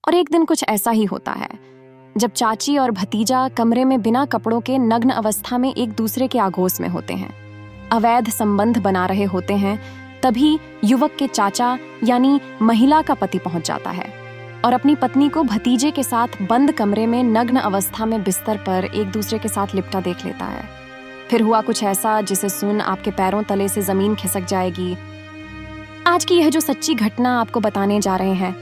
और एक दिन कुछ ऐसा ही होता है जब चाची और भतीजा कमरे में बिना कपड़ों के नग्न अवस्था में एक दूसरे के आगोश में होते हैं, अवैध संबंध बना रहे होते हैं। तभी युवक के चाचा यानी महिला का पति पहुंच जाता है और अपनी पत्नी को भतीजे के साथ बंद कमरे में नग्न अवस्था में बिस्तर पर एक दूसरे के साथ लिपटा देख लेता है। फिर हुआ कुछ ऐसा जिसे सुन आपके पैरों तले से जमीन खिसक जाएगी। आज की यह जो सच्ची घटना आपको बताने जा रहे हैं,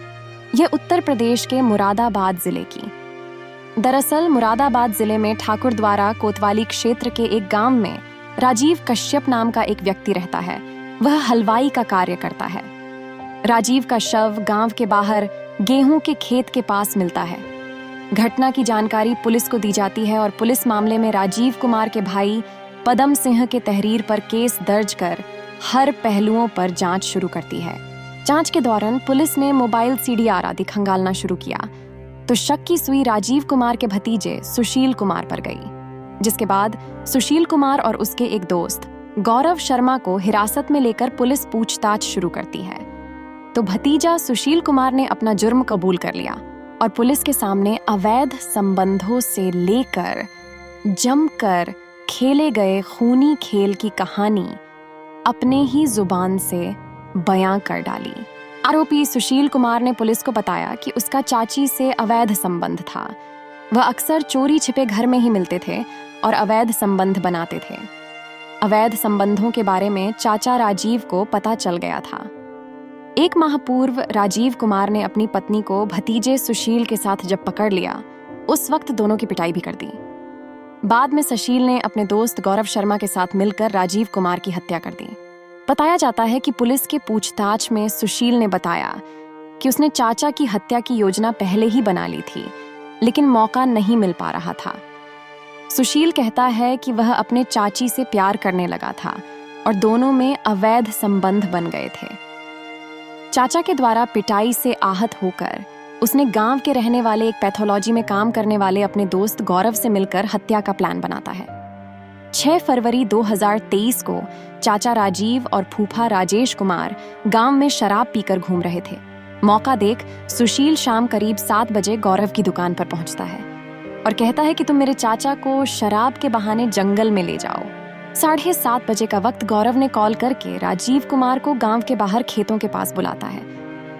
यह उत्तर प्रदेश के मुरादाबाद जिले की। दरअसल मुरादाबाद जिले में ठाकुरद्वारा कोतवाली क्षेत्र के एक गांव में राजीव कश्यप नाम का एक व्यक्ति रहता है। वह हलवाई का कार्य करता है। राजीव का शव गांव के बाहर गेहूं के खेत के पास मिलता है। घटना की जानकारी पुलिस को दी जाती है और पुलिस मामले में राजीव कुमार के भाई पदम सिंह के तहरीर पर केस दर्ज कर हर पहलुओं पर जांच शुरू करती है। जांच के दौरान पुलिस ने मोबाइल सीडीआर आदि खंगालना शुरू किया तो शक की सुई राजीव कुमार के भतीजे सुशील कुमार पर गई, जिसके बाद सुशील कुमार और उसके एक दोस्त गौरव शर्मा को हिरासत में लेकर पुलिस पूछताछ शुरू करती है। तो भतीजा सुशील कुमार ने अपना जुर्म कबूल कर लिया और पुलिस के सामने अवैध संबंधों से लेकर जमकर खेले गए खूनी खेल की कहानी अपने ही जुबान से बयां कर डाली। आरोपी सुशील कुमार ने पुलिस को बताया कि उसका चाची से अवैध संबंध था। वह अक्सर चोरी छिपे घर में ही मिलते थे और अवैध संबंध बनाते थे। अवैध संबंधों के बारे में चाचा राजीव को पता चल गया था। 1 माह पूर्व राजीव कुमार ने अपनी पत्नी को भतीजे सुशील के साथ जब पकड़ लिया, उस वक्त दोनों की पिटाई भी कर दी। बाद में सुशील ने अपने दोस्त गौरव शर्मा के साथ मिलकर राजीव कुमार की हत्या कर दी। बताया जाता है कि पुलिस के पूछताछ में सुशील ने बताया कि उसने चाचा की हत्या की योजना पहले ही बना ली थी, लेकिन मौका नहीं मिल पा रहा था। सुशील कहता है कि वह अपने चाची से प्यार करने लगा था और दोनों में अवैध संबंध बन गए थे। चाचा के द्वारा पिटाई से आहत होकर उसने गांव के रहने वाले एक पैथोलॉजी में काम करने वाले अपने दोस्त गौरव से मिलकर हत्या का प्लान बनाता है। 6 फरवरी 2023 को चाचा राजीव और फूफा राजेश कुमार गांव में शराब पीकर घूम रहे थे। मौका देख सुशील शाम करीब 7 बजे गौरव की दुकान पर पहुंचता है और कहता है कि तुम मेरे चाचा को शराब के बहाने जंगल में ले जाओ। 7:30 बजे का वक्त गौरव ने कॉल करके राजीव कुमार को गांव के बाहर खेतों के पास बुलाता है।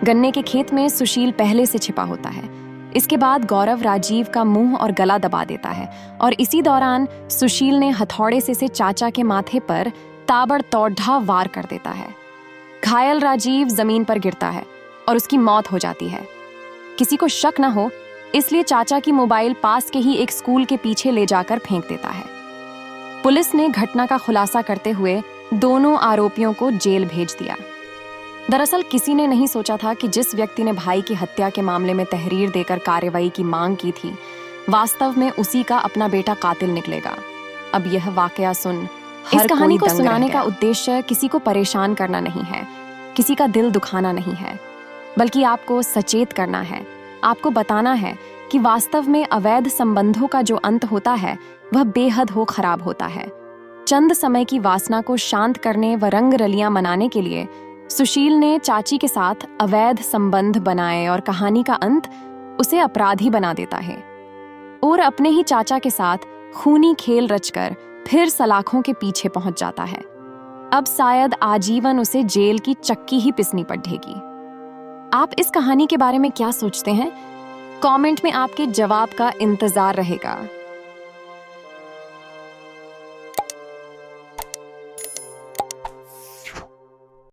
गन्ने के खेत में सुशील पहले से छिपा होता है। इसके बाद गौरव राजीव का मुंह और गला दबा देता है और इसी दौरान सुशील ने हथौड़े से चाचा के माथे पर ताबड़तोड़ वार कर देता है। घायल राजीव जमीन पर गिरता है और उसकी मौत हो जाती है। किसी को शक न हो इसलिए चाचा की मोबाइल पास के ही एक स्कूल के पीछे ले जाकर फेंक देता है। पुलिस ने घटना का खुलासा करते हुए दोनों आरोपियों को जेल भेज दिया। दरअसल किसी ने नहीं सोचा था कि जिस व्यक्ति ने भाई की हत्या के मामले में तहरीर देकर कार्रवाई की मांग की थी, वास्तव में उसी का अपना बेटा कातिल निकलेगा। अब यह वाकया सुन इस कहानी को सुनाने का उद्देश्य किसी को परेशान करना नहीं है, किसी का दिल दुखाना नहीं है, बल्कि आपको सचेत करना है। आपको बताना है कि वास्तव में अवैध संबंधों का जो अंत होता है वह बेहद हो खराब होता है। चंद समय की वासना को शांत करने व रंग रलियां मनाने के लिए सुशील ने चाची के साथ अवैध संबंध बनाए और कहानी का अंत उसे अपराधी बना देता है और अपने ही चाचा के साथ खूनी खेल रचकर फिर सलाखों के पीछे पहुंच जाता है। अब शायद आजीवन उसे जेल की चक्की ही पिसनी पड़ेगी। आप इस कहानी के बारे में क्या सोचते हैं? कमेंट में आपके जवाब का इंतजार रहेगा।